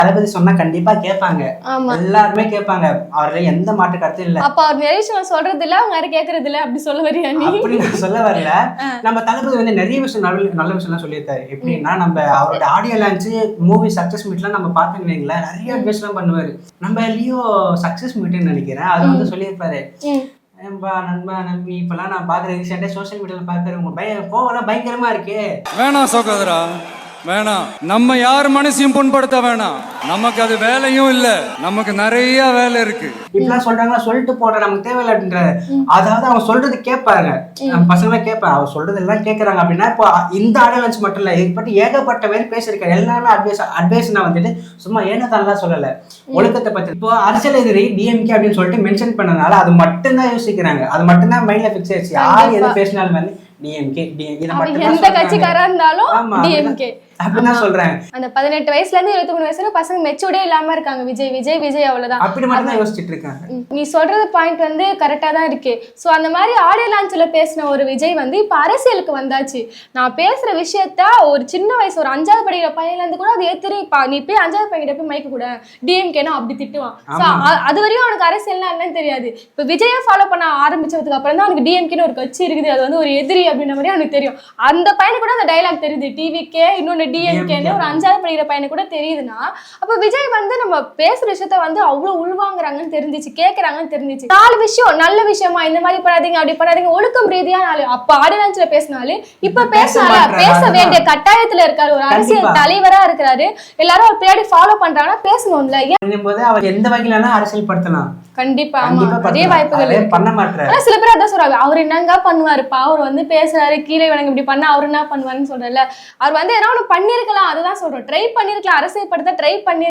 தளபதி சொன்னா கண்டிப்பா கேட்பாங்க, எல்லாருமே கேட்பாங்க, அவர்ல எந்த மாற்று கருத்தும் இல்ல. அப்ப அவர் நிறைய விஷயம் சொல்றது இல்ல, அவங்க யாரும் கேக்குறது இல்ல அப்படி சொல்ல வரியா நீ? அப்படி நான் சொல்ல வரல. நம்ம தளபதி வந்து நிறைய விஷயம் நல்ல விஷயம் எல்லாம் சொல்லியிருக்காரு. எப்படின்னா நம்ம அவரோட ஆடியோ லான்ச், மூவி சக்சஸ் மீட்லாம் நம்ம பார்த்தோம்னு வைங்களேன், நிறைய அட்வைஸ் எல்லாம் பண்ணுவாரு. நம்ம லியோ சக்சஸ் மீட்னு நினைக்கிறேன், அது வந்து சொல்லியிருப்பாரு. நண்பா நம்பி இப்பெல்லாம் நான் பாக்குற ரீசெண்டா சோசியல் மீடியால பாக்குற உங்க கோவம்லாம் பயங்கரமா இருக்கு. வேணாம் சகோதரா, வேணாம். நம்ம யார் மனசையும் புண்படுத்த வேணாம். நமக்கு அது வேலையும் இல்ல, நமக்கு நிறைய வேலை இருக்கு. இப்பெல்லாம் சொல்றாங்களா, சொல்லிட்டு போட நமக்கு தேவையில்லை அப்படின்ற. அதாவது அவங்க சொல்றது கேட்பாங்க, நம்ம பசங்களா கேட்பாங்க, அவங்க சொல்றது எல்லாம் கேட்கறாங்க. அப்படின்னா இப்போ இந்த ஆடியோ லான்ச் மட்டும் இல்ல, இது பத்தி ஏகப்பட்ட பேர் பேசியிருக்காரு. எல்லாமே அட்வைஸ்னா வந்துட்டு சும்மா ஏனதான் சொல்லல, ஒழுக்கத்தை பத்தி. இப்போ அரசியல் எதிரி டிஎம்கே அப்படின்னு சொல்லிட்டு மென்ஷன் பண்ணனால அது மட்டும்தான் யோசிக்கிறாங்க, அது மட்டும்தான் மைண்ட்ல பிக்ஸ் ஆயிடுச்சு. யார் எது பேசினாலும் வந்து டிஎம்கே இத மட்டும் எந்த கட்சிக்காரா இருந்தாலும் டிஎம்கே அப்படிதான் சொல்றாங்க. அந்த 18 வயசுல இருந்து 23 வயசு வரை பசங்க மெச்சூர்டே இல்லாம இருக்காங்க. விஜய் விஜய் விஜய் அவ்வளவுதான், அப்படி மட்டும் தான் யோசிச்சுட்டு இருக்காங்க. நீ சொல்றது பாயிண்ட் வந்து கரெக்டா தான் இருக்கு. சோ அந்த மாதிரி ஆடியோ லான்ச்ல பேசின ஒரு விஜய் வந்து இப்ப அரசியலுக்கு வந்தாச்சு. நான் பேசுற விஷயத்த ஒரு சின்ன வயசு ஒரு 5வது படிக்கிற பையன்ல இருந்து கூட அது ஏத்துறீப்பா, நீ போய் 5வது பையன் போய் மைக்க கூட டிஎம்கேனா அப்படி திட்டுவான். அது வரையும் அவனுக்கு அரசியல்னா என்னன்னு தெரியாது. இப்ப விஜயை ஃபாலோ பண்ண ஆரம்பிச்சதுக்கு அப்புறம் தான் அவனுக்கு டிஎம்கேன்னு ஒரு கட்சி இருக்குது, அது வந்து ஒரு எதிரி அப்படின்ற மாதிரி அவனுக்கு தெரியும். அந்த பையனுக்கு கூட அந்த டைலாக் தெரியுது, டிவிக்கே இன்னொன்னு டிஎம்கேன்னு ஒரு 5வது படிக்கிற பையனுக்கு கூட தெரியுதுன்னா, அப்ப விஜய் வந்து நம்ம பேசுற விஷயத்த வந்து அவ்வளவு உள்வாங்குறாங்கன்னு தெரிஞ்சிச்சு, கேட்கறாங்கன்னு தெரிஞ்சிச்சு. 4 விஷயம் நல்ல விஷயமா, இந்த மாதிரி பண்ணாதீங்க அப்படி பண்ணாதீங்க, ஒழுக்கம் ரீதியா அப்ப ஆடியன்ஸ்ல பேசினாலே இப்ப பேச வேண்டிய கட்டாயத்துல இருக்காரு. ஒரு அரசியல் தலைவரா இருக்கிறாரு, எல்லாரும் ஒரு பின்னாடி ஃபாலோ பண்றாங்கன்னா பேசணும்ல. போது அவர் எந்த வகையில அரசியல் படுத்தலாம், கண்டிப்பா அதே வாய்ப்புகள் பண்ண மாட்டாரு. ஆனா சில பேர் அதான் சொல்றாங்க, அவர் என்னங்க பண்ணுவாருப்பா, அவர் வந்து பேசுறாரு கீழே வணங்க இப்படி பண்ணா அவர் என்ன பண்ணுவாருன்னு சொல்றல. அவர் வந்து ஏதாவது பண்ணிருக்கலாம், அதுதான் சொல்றோம், ட்ரை பண்ணிருக்கலாம், அரசியல் படுத்த ட்ரை பண்ணி